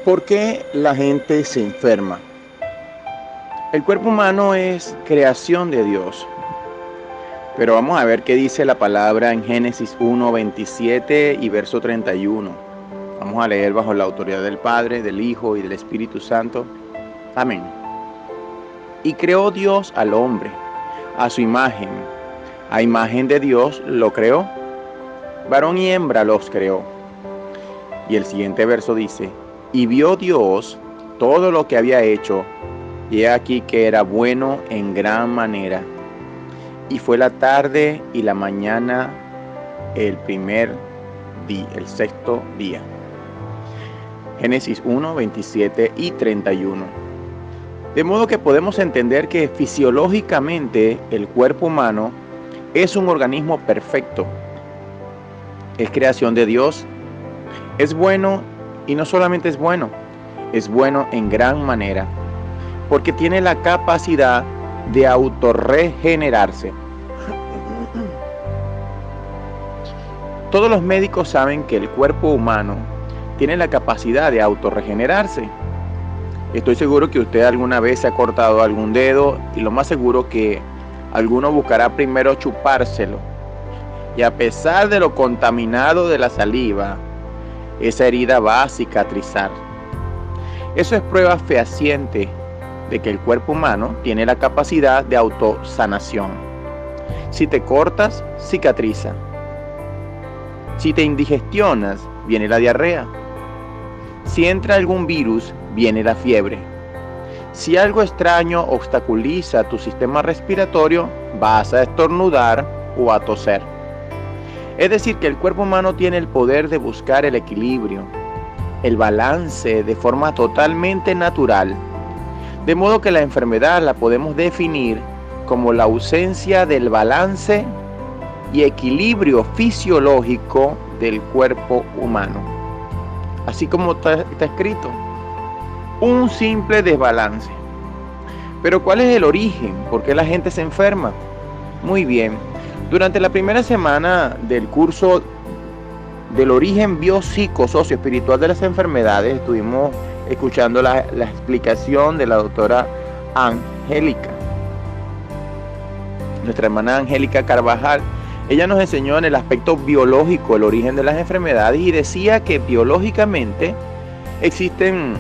¿Por qué la gente se enferma? El cuerpo humano es creación de Dios, pero vamos a ver qué dice la palabra en Génesis 1, 27 y verso 31. Vamos a leer bajo la autoridad del Padre, del Hijo y del Espíritu Santo. Amén. Y creó Dios al hombre, a su imagen. A imagen de Dios lo creó. Varón y hembra los creó. Y el siguiente verso dice: y vio Dios todo lo que había hecho, y he aquí que era bueno en gran manera. Y fue la tarde y la mañana el primer día, el sexto día. Génesis 1, 27 y 31. De modo que podemos entender que fisiológicamente el cuerpo humano es un organismo perfecto. Es creación de Dios. Es bueno, y no solamente es bueno en gran manera, porque tiene la capacidad de autorregenerarse. Todos los médicos saben que el cuerpo humano tiene la capacidad de autorregenerarse. Estoy seguro que usted alguna vez se ha cortado algún dedo y lo más seguro que alguno buscará primero chupárselo. Y a pesar de lo contaminado de la saliva, esa herida va a cicatrizar. Eso es prueba fehaciente de que el cuerpo humano tiene la capacidad de autosanación. Si te cortas, cicatriza. Si te indigestionas, viene la diarrea. Si entra algún virus, viene la fiebre. Si algo extraño obstaculiza tu sistema respiratorio, vas a estornudar o a toser. Es decir, que el cuerpo humano tiene el poder de buscar el equilibrio, el balance de forma totalmente natural. De modo que la enfermedad la podemos definir como la ausencia del balance y equilibrio fisiológico del cuerpo humano. Así como está escrito, un simple desbalance. Pero ¿cuál es el origen? ¿Por qué la gente se enferma? Muy bien. Durante la primera semana del curso del origen biopsico-socioespiritual de las enfermedades, estuvimos escuchando la explicación de la doctora Angélica, nuestra hermana Angélica Carvajal. Ella nos enseñó en el aspecto biológico el origen de las enfermedades y decía que biológicamente existen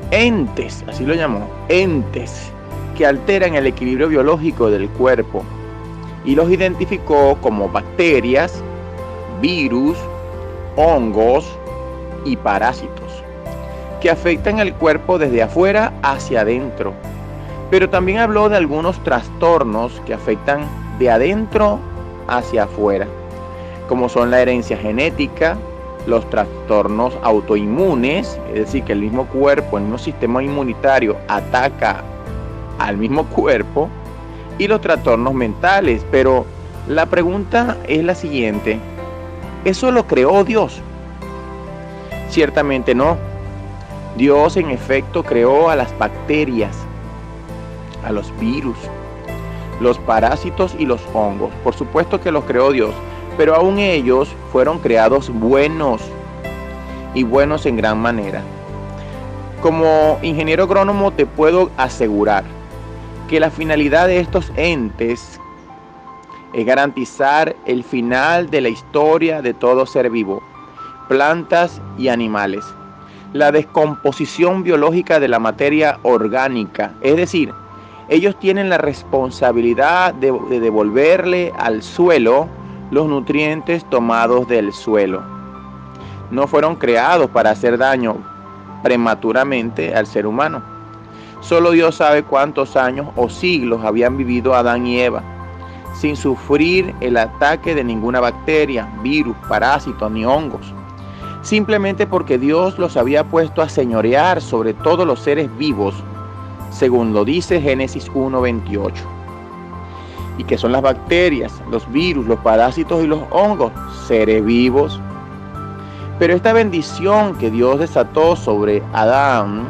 entes, así lo llamó, entes que alteran el equilibrio biológico del cuerpo, y los identificó como bacterias, virus, hongos y parásitos que afectan al cuerpo desde afuera hacia adentro. Pero también habló de algunos trastornos que afectan de adentro hacia afuera, como son la herencia genética, los trastornos autoinmunes, es decir, que el mismo cuerpo, el mismo sistema inmunitario ataca al mismo cuerpo, y los trastornos mentales. Pero la pregunta es la siguiente: ¿eso lo creó Dios? Ciertamente no. Dios en efecto creó a las bacterias, a los virus, los parásitos y los hongos. Por supuesto que los creó Dios, pero aún ellos fueron creados buenos, y buenos en gran manera. Como ingeniero agrónomo te puedo asegurar que la finalidad de estos entes es garantizar el final de la historia de todo ser vivo, plantas y animales. La descomposición biológica de la materia orgánica, es decir, ellos tienen la responsabilidad de devolverle al suelo los nutrientes tomados del suelo. No fueron creados para hacer daño prematuramente al ser humano. Solo Dios sabe cuántos años o siglos habían vivido Adán y Eva sin sufrir el ataque de ninguna bacteria, virus, parásito ni hongos, simplemente porque Dios los había puesto a señorear sobre todos los seres vivos, según lo dice Génesis 1:28. ¿Y qué son las bacterias, los virus, los parásitos y los hongos? Seres vivos. Pero esta bendición que Dios desató sobre Adán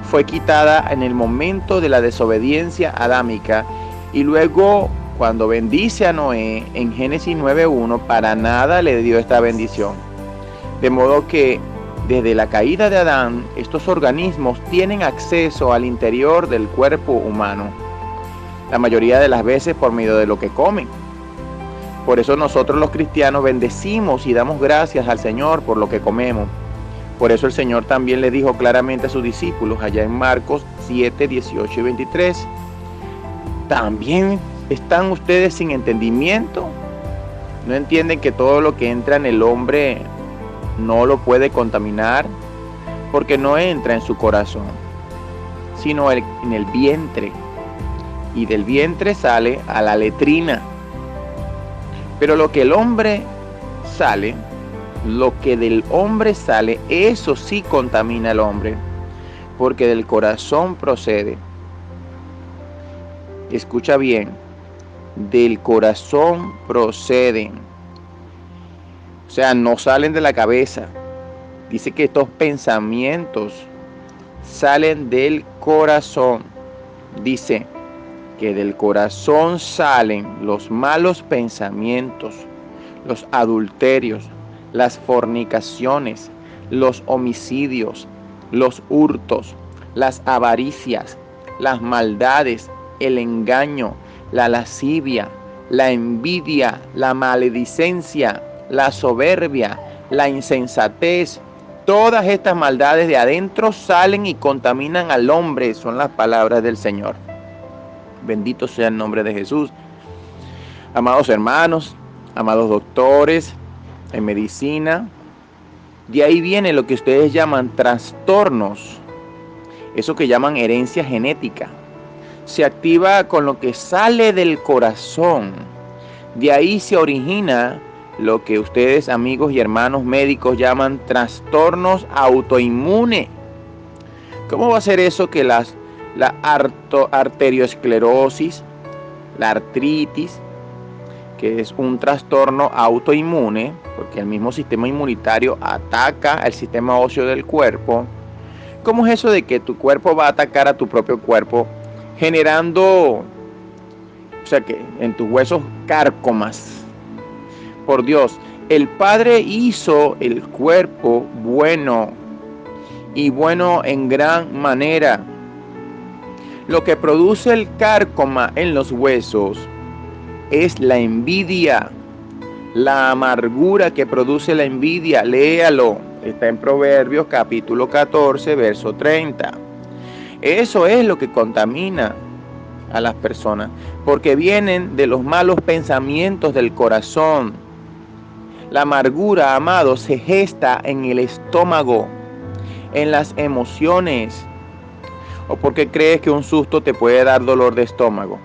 fue quitada en el momento de la desobediencia adámica, y luego cuando bendice a Noé en Génesis 9:1, para nada le dio esta bendición. De modo que desde la caída de Adán, estos organismos tienen acceso al interior del cuerpo humano, la mayoría de las veces por medio de lo que comen. Por eso nosotros los cristianos bendecimos y damos gracias al Señor por lo que comemos. Por eso el Señor también le dijo claramente a sus discípulos allá en Marcos 7, 18 y 23. ¿También están ustedes sin entendimiento? ¿No entienden que todo lo que entra en el hombre no lo puede contaminar? Porque no entra en su corazón, sino en el vientre. Y del vientre sale a la letrina. Pero lo que del hombre sale, eso sí contamina al hombre, porque del corazón procede. Escucha bien, del corazón proceden. O sea, no salen de la cabeza. Dice que estos pensamientos salen del corazón. Dice que del corazón salen los malos pensamientos, los adulterios, las fornicaciones, los homicidios, los hurtos, las avaricias, las maldades, el engaño, la lascivia, la envidia, la maledicencia, la soberbia, la insensatez. Todas estas maldades de adentro salen y contaminan al hombre, son las palabras del Señor. Bendito sea el nombre de Jesús. Amados hermanos, amados doctores en medicina, de ahí viene lo que ustedes llaman trastornos, eso que llaman herencia genética. Se activa con lo que sale del corazón. De ahí se origina lo que ustedes, amigos y hermanos médicos, llaman trastornos autoinmunes. ¿Cómo va a ser eso que la arteriosclerosis, la artritis, que es un trastorno autoinmune, porque el mismo sistema inmunitario ataca el sistema óseo del cuerpo? ¿Cómo es eso de que tu cuerpo va a atacar a tu propio cuerpo, generando, o sea, que en tus huesos cárcomas? Por Dios, el Padre hizo el cuerpo bueno, y bueno en gran manera. Lo que produce el cárcoma en los huesos es la envidia, la amargura que produce la envidia. Léalo, está en Proverbios capítulo 14, verso 30. Eso es lo que contamina a las personas, porque vienen de los malos pensamientos del corazón. La amargura, amado, se gesta en el estómago, en las emociones. ¿O porque crees que un susto te puede dar dolor de estómago?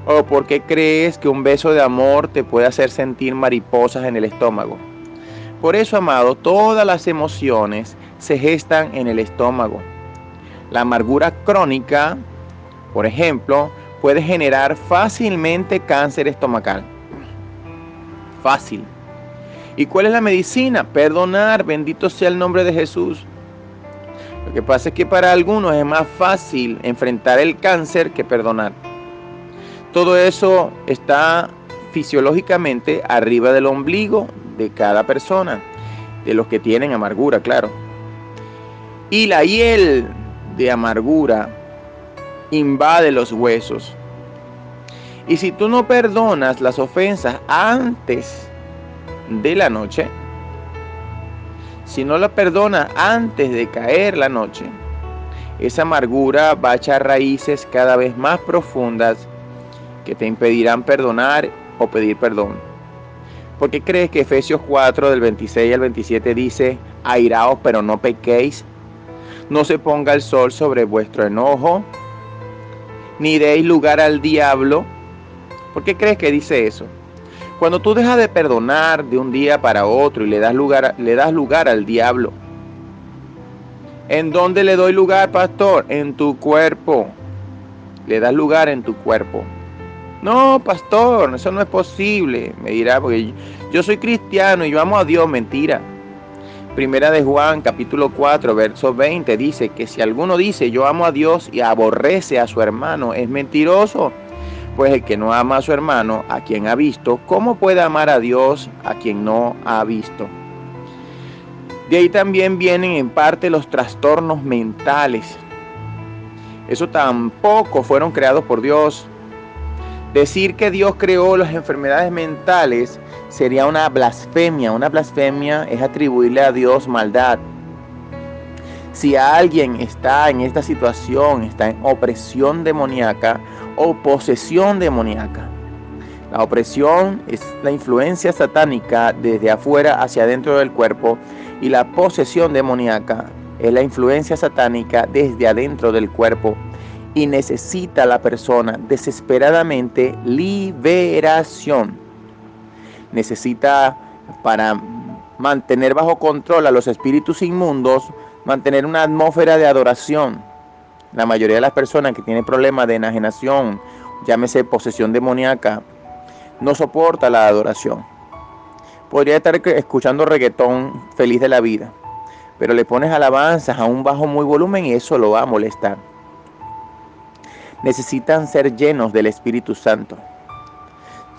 ¿O porque crees que un beso de amor te puede hacer sentir mariposas en el estómago? Por eso, amado, todas las emociones se gestan en el estómago. La amargura crónica, por ejemplo, puede generar fácilmente cáncer estomacal. Fácil. ¿Y cuál es la medicina? Perdonar, bendito sea el nombre de Jesús. Lo que pasa es que para algunos es más fácil enfrentar el cáncer que perdonar. Todo eso está fisiológicamente arriba del ombligo de cada persona, de los que tienen amargura, claro. Y la hiel de amargura invade los huesos. Y si tú no perdonas las ofensas antes de la noche, si no la perdonas antes de caer la noche, esa amargura va a echar raíces cada vez más profundas que te impedirán perdonar o pedir perdón. ¿Por qué crees que Efesios 4 del 26 al 27 dice: airaos pero no pequéis? No se ponga el sol sobre vuestro enojo, ni deis lugar al diablo. ¿Por qué crees que dice eso? Cuando tú dejas de perdonar de un día para otro y le das lugar al diablo. ¿En dónde le doy lugar, pastor? En tu cuerpo. Le das lugar en tu cuerpo. No, pastor, eso no es posible. Me dirá, porque yo soy cristiano y yo amo a Dios. Mentira. Primera de Juan, capítulo 4, verso 20, dice que si alguno dice yo amo a Dios y aborrece a su hermano, es mentiroso. Pues el que no ama a su hermano, a quien ha visto, ¿cómo puede amar a Dios a quien no ha visto? De ahí también vienen en parte los trastornos mentales. Eso tampoco fueron creados por Dios. Decir que Dios creó las enfermedades mentales sería una blasfemia. Una blasfemia es atribuirle a Dios maldad. Si alguien está en esta situación, está en opresión demoníaca o posesión demoníaca. La opresión es la influencia satánica desde afuera hacia adentro del cuerpo, y la posesión demoníaca es la influencia satánica desde adentro del cuerpo, y necesita la persona desesperadamente liberación. Necesita, para mantener bajo control a los espíritus inmundos, mantener una atmósfera de adoración. La mayoría de las personas que tienen problemas de enajenación, llámese posesión demoníaca, no soporta la adoración. Podría estar escuchando reggaetón feliz de la vida, pero le pones alabanzas a un bajo muy volumen y eso lo va a molestar. Necesitan ser llenos del Espíritu Santo.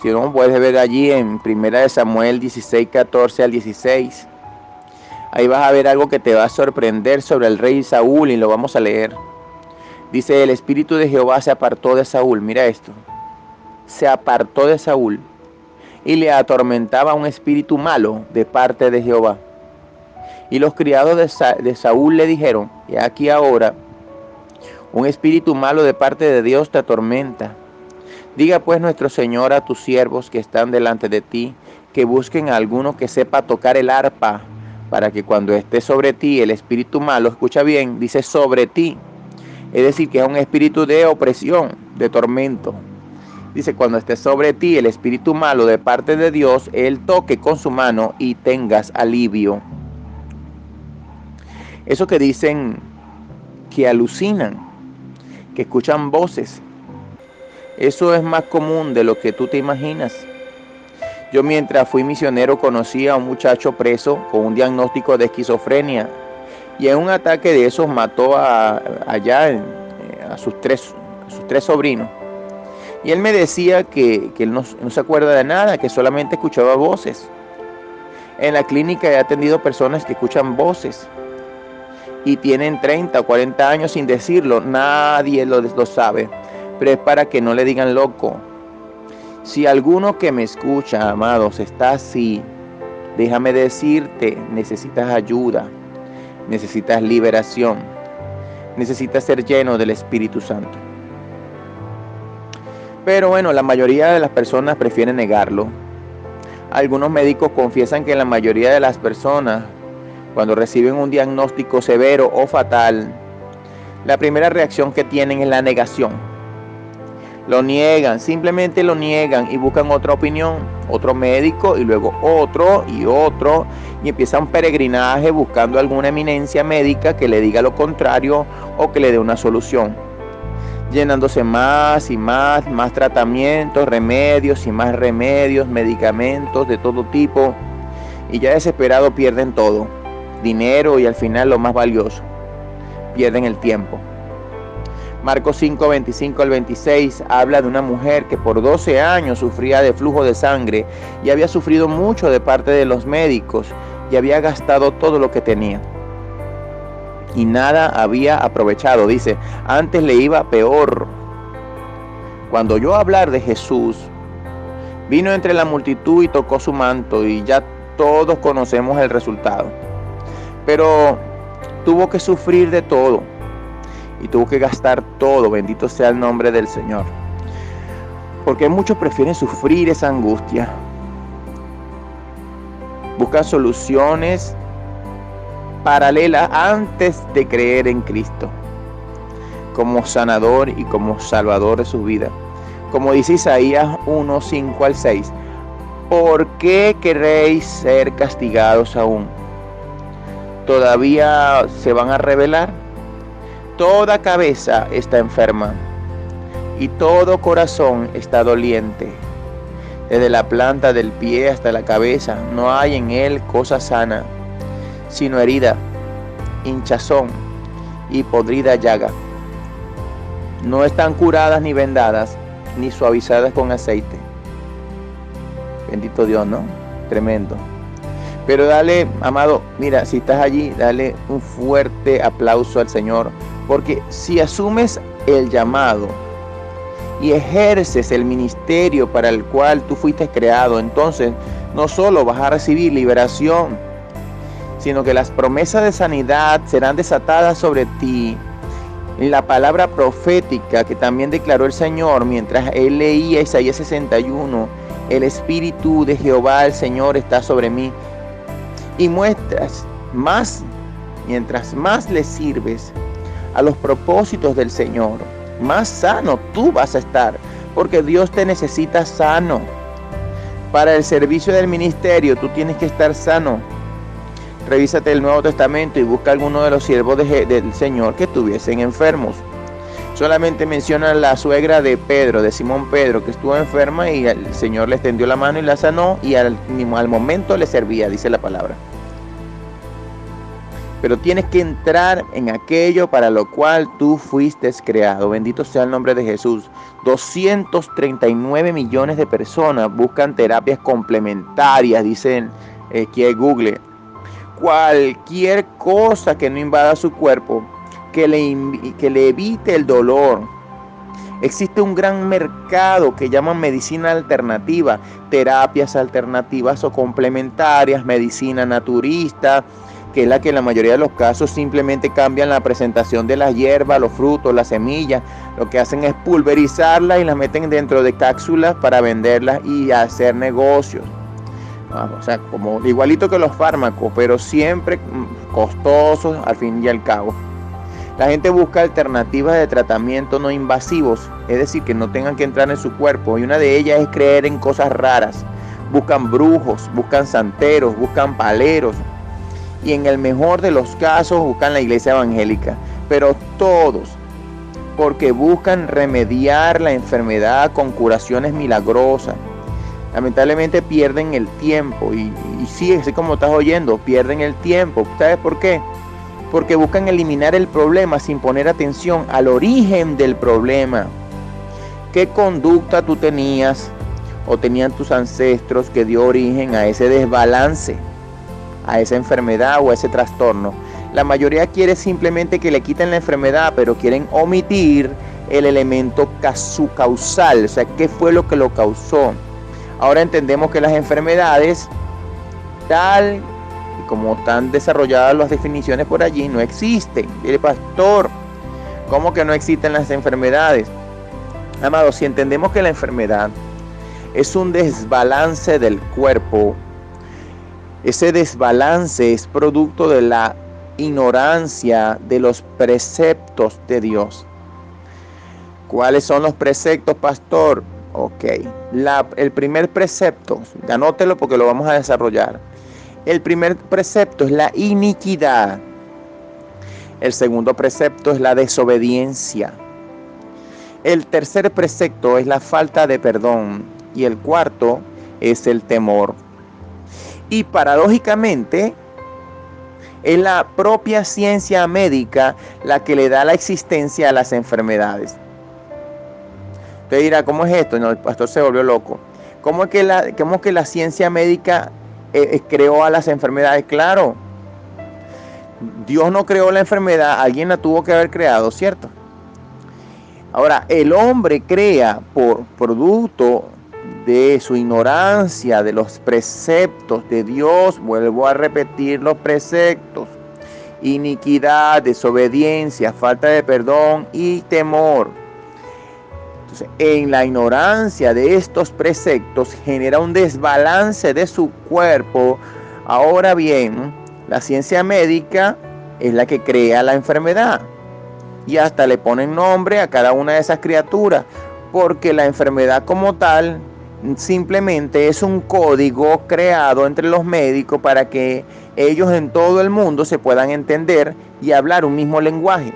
Si no, puedes ver allí en 1 Samuel 16, 14 al 16. Ahí vas a ver algo que te va a sorprender sobre el rey Saúl, y lo vamos a leer. Dice: el Espíritu de Jehová se apartó de Saúl. Mira esto. Se apartó de Saúl, y le atormentaba un espíritu malo de parte de Jehová. Y los criados de Saúl le dijeron: y aquí ahora un espíritu malo de parte de Dios te atormenta. Diga pues nuestro Señor a tus siervos que están delante de ti, que busquen a alguno que sepa tocar el arpa, para que cuando esté sobre ti el espíritu malo, escucha bien, dice sobre ti, es decir, que es un espíritu de opresión, de tormento. Dice: cuando esté sobre ti el espíritu malo de parte de Dios, él toque con su mano y tengas alivio. Eso que dicen que alucinan, que escuchan voces, eso es más común de lo que tú te imaginas. Yo, mientras fui misionero, conocí a un muchacho preso con un diagnóstico de esquizofrenia, y en un ataque de esos mató a sus tres sobrinos. Y él me decía que él no se acuerda de nada, que solamente escuchaba voces. En la clínica he atendido personas que escuchan voces y tienen 30 o 40 años sin decirlo. Nadie lo sabe, pero es para que no le digan loco. Si alguno que me escucha, amados, está así, déjame decirte, necesitas ayuda, necesitas liberación, necesitas ser lleno del Espíritu Santo. Pero bueno, la mayoría de las personas prefieren negarlo. Algunos médicos confiesan que la mayoría de las personas, cuando reciben un diagnóstico severo o fatal, la primera reacción que tienen es la negación. Lo niegan, simplemente lo niegan y buscan otra opinión, otro médico y luego otro, y empieza un peregrinaje buscando alguna eminencia médica que le diga lo contrario o que le dé una solución, llenándose más y más tratamientos, remedios y más remedios, medicamentos de todo tipo, y ya desesperado pierden todo, dinero y al final lo más valioso, pierden el tiempo. Marcos 5, 25 al 26 habla de una mujer que por 12 años sufría de flujo de sangre y había sufrido mucho de parte de los médicos y había gastado todo lo que tenía y nada había aprovechado. Dice: antes le iba peor. Cuando oyó hablar de Jesús, vino entre la multitud y tocó su manto, y ya todos conocemos el resultado. Pero tuvo que sufrir de todo y tuvo que gastar todo. Bendito sea el nombre del Señor. Porque muchos prefieren sufrir esa angustia, buscan soluciones paralela antes de creer en Cristo como sanador y como salvador de su vida. Como dice Isaías 1, 5 al 6: ¿por qué queréis ser castigados aún? ¿Todavía se van a rebelar? Toda cabeza está enferma y todo corazón está doliente. Desde la planta del pie hasta la cabeza no hay en él cosa sana, sino herida, hinchazón y podrida llaga. No están curadas ni vendadas, ni suavizadas con aceite. Bendito Dios, ¿no? Tremendo. Pero dale, amado, mira, si estás allí, dale un fuerte aplauso al Señor, porque si asumes el llamado y ejerces el ministerio para el cual tú fuiste creado, entonces no solo vas a recibir liberación, sino que las promesas de sanidad serán desatadas sobre ti. La palabra profética que también declaró el Señor mientras él leía Isaías 61, el Espíritu de Jehová el Señor está sobre mí. Y mientras más le sirves a los propósitos del Señor, más sano tú vas a estar, porque Dios te necesita sano. Para el servicio del ministerio tú tienes que estar sano. Revísate el Nuevo Testamento y busca alguno de los siervos del Señor que estuviesen enfermos. Solamente menciona la suegra de Pedro, de Simón Pedro, que estuvo enferma y el Señor le extendió la mano y la sanó, y al momento le servía, dice la palabra. Pero tienes que entrar en aquello para lo cual tú fuiste creado. Bendito sea el nombre de Jesús. 239 millones de personas buscan terapias complementarias, dicen aquí en Google. Cualquier cosa que no invada su cuerpo, que le evite el dolor. Existe un gran mercado que llaman medicina alternativa, terapias alternativas o complementarias, medicina naturista, que es la que en la mayoría de los casos simplemente cambian la presentación de las hierbas, los frutos, las semillas. Lo que hacen es pulverizarlas y las meten dentro de cápsulas para venderlas y hacer negocios. O sea, como igualito que los fármacos, pero siempre costosos al fin y al cabo. La gente busca alternativas de tratamiento no invasivos, es decir, que no tengan que entrar en su cuerpo, y una de ellas es creer en cosas raras. Buscan brujos, buscan santeros, buscan paleros, y en el mejor de los casos buscan la iglesia evangélica, pero todos porque buscan remediar la enfermedad con curaciones milagrosas. Lamentablemente pierden el tiempo y sí, así como estás oyendo, pierden el tiempo. ¿Sabes por qué? Porque buscan eliminar el problema sin poner atención al origen del problema. ¿Qué conducta tú tenías o tenían tus ancestros que dio origen a ese desbalance, a esa enfermedad o a ese trastorno? La mayoría quiere simplemente que le quiten la enfermedad, pero quieren omitir el elemento causal, o sea, ¿qué fue lo que lo causó? Ahora entendemos que las enfermedades, tal y como están desarrolladas las definiciones por allí, no existen. Dile, pastor, ¿cómo que no existen las enfermedades? Amados, si entendemos que la enfermedad es un desbalance del cuerpo, ese desbalance es producto de la ignorancia de los preceptos de Dios. ¿Cuáles son los preceptos, pastor? Ok, el primer precepto, anótelo porque lo vamos a desarrollar. El primer precepto es la iniquidad. El segundo precepto es la desobediencia. El tercer precepto es la falta de perdón. Y el cuarto es el temor. Y paradójicamente, es la propia ciencia médica la que le da la existencia a las enfermedades. Usted dirá, ¿cómo es esto? No, el pastor se volvió loco. ¿Cómo es que la ciencia médica creó a las enfermedades? Claro, Dios no creó la enfermedad, alguien la tuvo que haber creado, ¿cierto? Ahora, el hombre crea por producto de su ignorancia de los preceptos de Dios. Vuelvo a repetir los preceptos: iniquidad, desobediencia, falta de perdón y temor. Entonces, en la ignorancia de estos preceptos genera un desbalance de su cuerpo. Ahora bien, la ciencia médica es la que crea la enfermedad y hasta le ponen nombre a cada una de esas criaturas, porque la enfermedad como tal simplemente es un código creado entre los médicos para que ellos en todo el mundo se puedan entender y hablar un mismo lenguaje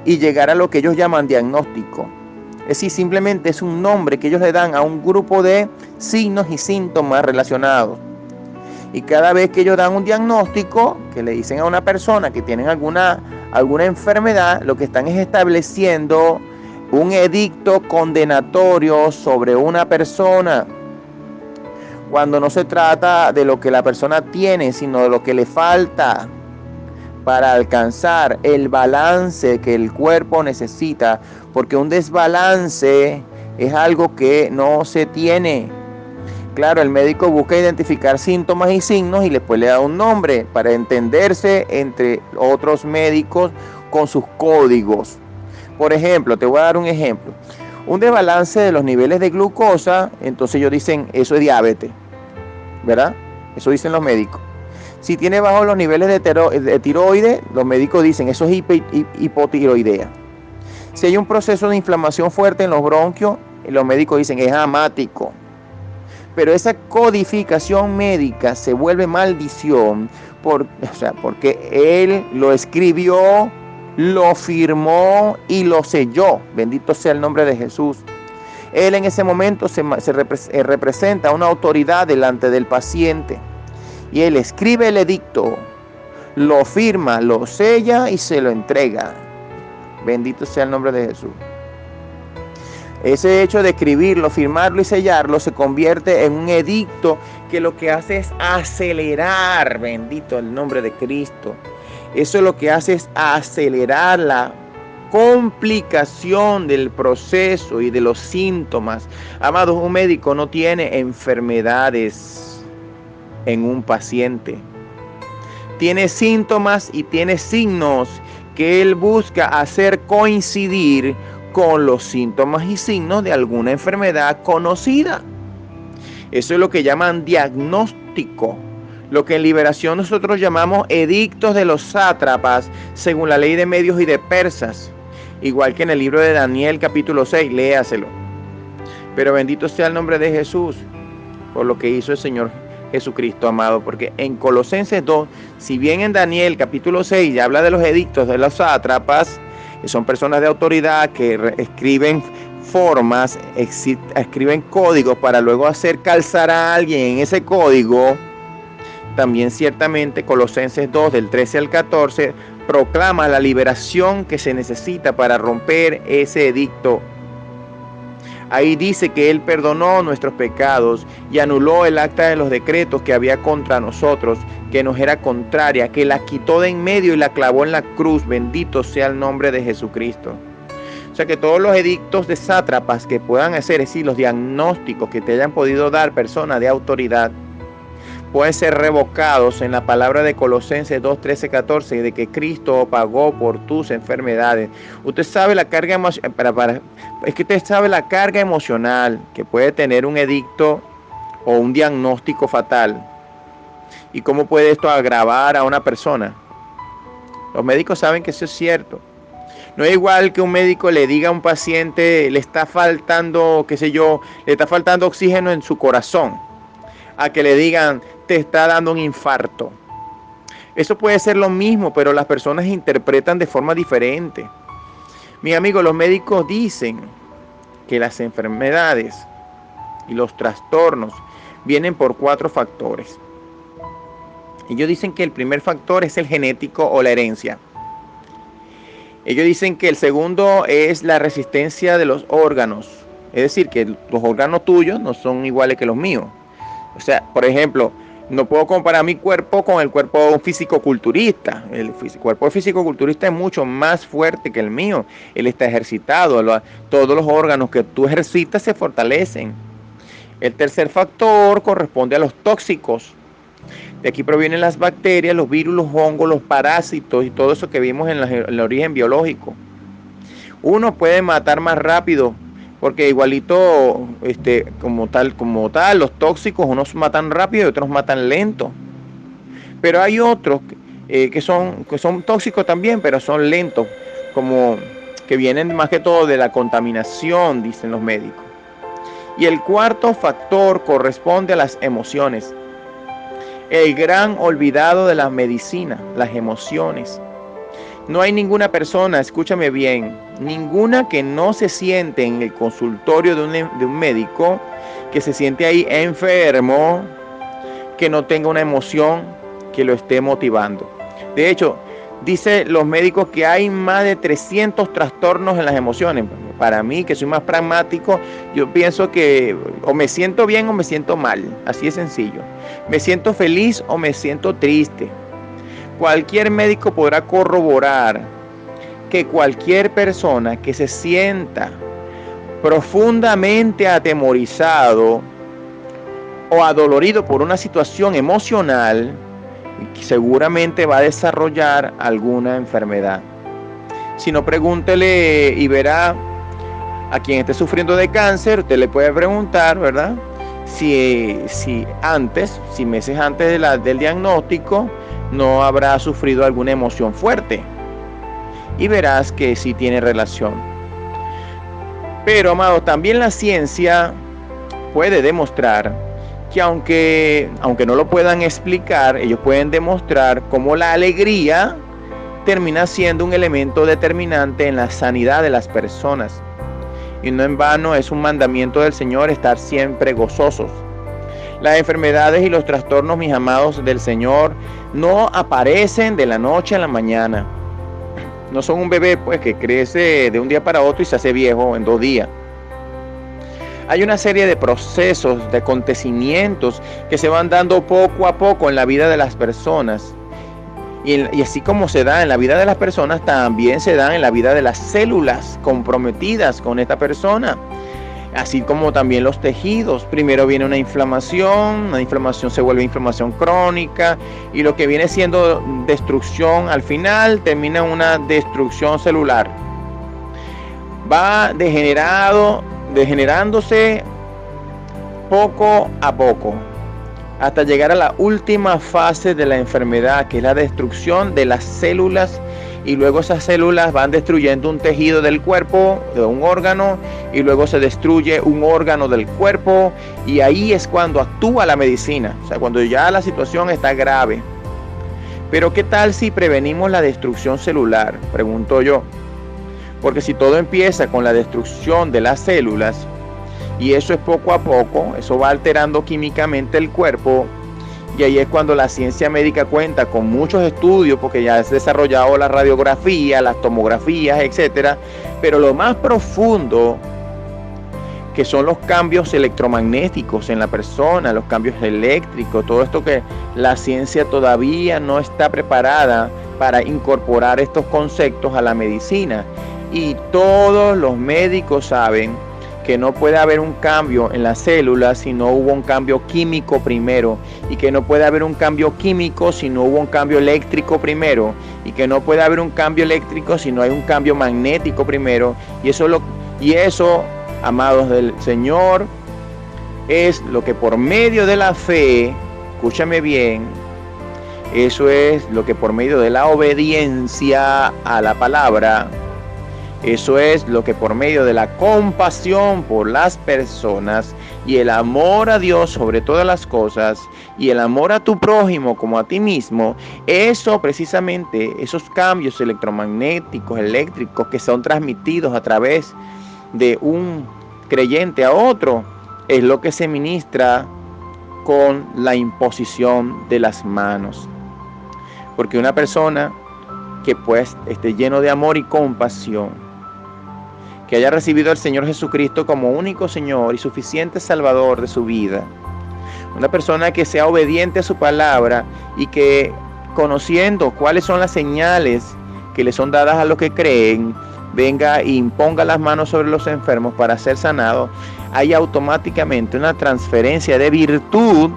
y llegar a lo que ellos llaman diagnóstico. Es decir, simplemente es un nombre que ellos le dan a un grupo de signos y síntomas relacionados. Y cada vez que ellos dan un diagnóstico, que le dicen a una persona que tienen alguna enfermedad, lo que están es estableciendo un edicto condenatorio sobre una persona. cuando no se trata de lo que la persona tiene, sino de lo que le falta para alcanzar el balance que el cuerpo necesita, porque un desbalance es algo que no se tiene. Claro, el médico busca identificar síntomas y signos y después le da un nombre para entenderse entre otros médicos con sus códigos. Por ejemplo, te voy a dar un ejemplo. Un desbalance de los niveles de glucosa, entonces ellos dicen, eso es diabetes, ¿verdad? Eso dicen los médicos. Si tiene bajos los niveles de tiroides, los médicos dicen, eso es hipotiroidea. Si hay un proceso de inflamación fuerte en los bronquios, los médicos dicen, es amático. Pero esa codificación médica se vuelve maldición porque él lo escribió, lo firmó y lo selló. Bendito sea el nombre de Jesús. Él en ese momento representa una autoridad delante del paciente. Y él escribe el edicto, lo firma, lo sella y se lo entrega. Bendito sea el nombre de Jesús. Ese hecho de escribirlo, firmarlo y sellarlo se convierte en un edicto que lo que hace es acelerar, bendito el nombre de Cristo. Eso lo que hace es acelerar la complicación del proceso y de los síntomas. Amados, un médico no tiene enfermedades en un paciente. Tiene síntomas y tiene signos que él busca hacer coincidir con los síntomas y signos de alguna enfermedad conocida. Eso es lo que llaman diagnóstico, lo que en liberación nosotros llamamos edictos de los sátrapas, según la ley de medios y de persas, igual que en el libro de Daniel capítulo 6, léaselo. Pero bendito sea el nombre de Jesús por lo que hizo el Señor Jesucristo, amado, porque en Colosenses 2, si bien en Daniel capítulo 6 ya habla de los edictos de los sátrapas, que son personas de autoridad que escriben formas, escriben códigos para luego hacer calzar a alguien en ese código, también ciertamente Colosenses 2 del 13 al 14 proclama la liberación que se necesita para romper ese edicto. Ahí dice que Él perdonó nuestros pecados y anuló el acta de los decretos que había contra nosotros, que nos era contraria, que la quitó de en medio y la clavó en la cruz. Bendito sea el nombre de Jesucristo. O sea que todos los edictos de sátrapas que puedan hacer, es decir, los diagnósticos que te hayan podido dar personas de autoridad, pueden ser revocados en la palabra de Colosenses 2, 13, 14, de que Cristo pagó por tus enfermedades. Usted sabe la carga emocional, es que usted sabe la carga emocional que puede tener un edicto o un diagnóstico fatal. ¿Y cómo puede esto agravar a una persona? Los médicos saben que eso es cierto. No es igual que un médico le diga a un paciente, le está faltando, qué sé yo, le está faltando oxígeno en su corazón, a que le digan, te está dando un infarto. Eso puede ser lo mismo, pero las personas interpretan de forma diferente. Mi amigo, los médicos dicen que las enfermedades y los trastornos vienen por 4 factores. Ellos dicen que el primer factor es el genético o la herencia. Ellos dicen que el segundo es la resistencia de los órganos. Es decir, que los órganos tuyos no son iguales que los míos. O sea, por ejemplo, no puedo comparar mi cuerpo con el cuerpo de un fisicoculturista. El cuerpo de fisicoculturista es mucho más fuerte que el mío. Él está ejercitado. Todos los órganos que tú ejercitas se fortalecen. El tercer factor corresponde a los tóxicos. De aquí provienen las bacterias, los virus, los hongos, los parásitos y todo eso que vimos en el origen biológico. Uno puede matar más rápido, porque igualito, como tal, los tóxicos, unos matan rápido y otros matan lento. Pero hay otros que son tóxicos también, pero son lentos, como que vienen más que todo de la contaminación, dicen los médicos. Y el cuarto factor corresponde a las emociones. El gran olvidado de la medicina, las emociones. No hay ninguna persona, escúchame bien, ninguna que no se siente en el consultorio de un médico, que se siente ahí enfermo, que no tenga una emoción que lo esté motivando. De hecho, dice los médicos que hay más de 300 trastornos en las emociones. Para mí, que soy más pragmático, yo pienso que o me siento bien o me siento mal, así de sencillo. Me siento feliz o me siento triste. Cualquier médico podrá corroborar que cualquier persona que se sienta profundamente atemorizado o adolorido por una situación emocional, seguramente va a desarrollar alguna enfermedad. Si no, pregúntele y verá a quien esté sufriendo de cáncer. Usted le puede preguntar, ¿verdad? Si meses antes del diagnóstico no habrá sufrido alguna emoción fuerte. Y verás que sí tiene relación. Pero, amados, también la ciencia puede demostrar que aunque no lo puedan explicar, ellos pueden demostrar cómo la alegría termina siendo un elemento determinante en la sanidad de las personas. Y no en vano es un mandamiento del Señor estar siempre gozosos. Las enfermedades y los trastornos, mis amados del Señor, no aparecen de la noche a la mañana. No son un bebé pues que crece de un día para otro y se hace viejo en 2 días. Hay una serie de procesos, de acontecimientos que se van dando poco a poco en la vida de las personas. Y así como se da en la vida de las personas, también se da en la vida de las células comprometidas con esta persona. Así como también los tejidos. Primero viene una inflamación se vuelve inflamación crónica, y lo que viene siendo destrucción al final termina en una destrucción celular. Va degenerándose poco a poco, hasta llegar a la última fase de la enfermedad, que es la destrucción de las células, y luego esas células van destruyendo un tejido del cuerpo, de un órgano, y luego se destruye un órgano del cuerpo, y ahí es cuando actúa la medicina, o sea, cuando ya la situación está grave. Pero ¿qué tal si prevenimos la destrucción celular? Pregunto yo. Porque si todo empieza con la destrucción de las células, y eso es poco a poco, eso va alterando químicamente el cuerpo, y ahí es cuando la ciencia médica cuenta con muchos estudios, porque ya se ha desarrollado la radiografía, las tomografías, etcétera. Pero lo más profundo, que son los cambios electromagnéticos en la persona, los cambios eléctricos, todo esto que la ciencia todavía no está preparada para incorporar estos conceptos a la medicina. Y todos los médicos saben que no puede haber un cambio en las células si no hubo un cambio químico primero, y que no puede haber un cambio químico si no hubo un cambio eléctrico primero, y que no puede haber un cambio eléctrico si no hay un cambio magnético primero. Y eso, amados del Señor, es lo que por medio de la fe, escúchame bien, eso es lo que por medio de la obediencia a la palabra, eso es lo que por medio de la compasión por las personas y el amor a Dios sobre todas las cosas y el amor a tu prójimo como a ti mismo, eso precisamente, esos cambios electromagnéticos, eléctricos que son transmitidos a través de un creyente a otro, es lo que se ministra con la imposición de las manos. Porque una persona que pues esté lleno de amor y compasión, que haya recibido al Señor Jesucristo como único Señor y suficiente Salvador de su vida, una persona que sea obediente a su palabra y que, conociendo cuáles son las señales que le son dadas a los que creen, venga e imponga las manos sobre los enfermos para ser sanados, hay automáticamente una transferencia de virtud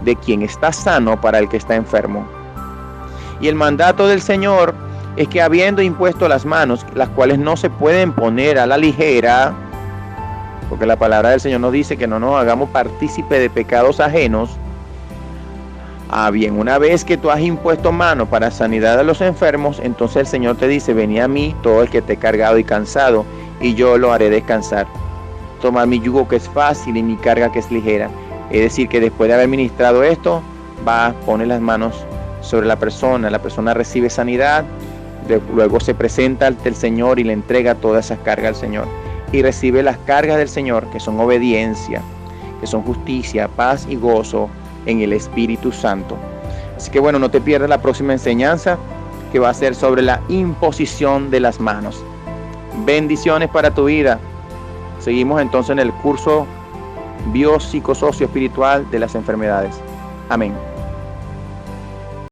de quien está sano para el que está enfermo. Y el mandato del Señor es que, habiendo impuesto las manos, las cuales no se pueden poner a la ligera, porque la palabra del Señor nos dice que no nos hagamos partícipe de pecados ajenos. Bien, una vez que tú has impuesto mano para sanidad de los enfermos, entonces el Señor te dice: venid a mí todo el que esté cargado y cansado, y yo lo haré descansar. Tomad mi yugo, que es fácil, y mi carga, que es ligera. Es decir, que después de haber ministrado esto, pone las manos sobre la persona recibe sanidad, luego se presenta ante el Señor y le entrega todas esas cargas al Señor, y recibe las cargas del Señor, que son obediencia, que son justicia, paz y gozo en el Espíritu Santo. Así que bueno, no te pierdas la próxima enseñanza, que va a ser sobre la imposición de las manos. Bendiciones para tu vida. Seguimos entonces en el curso biopsicosocioespiritual de las enfermedades. Amén.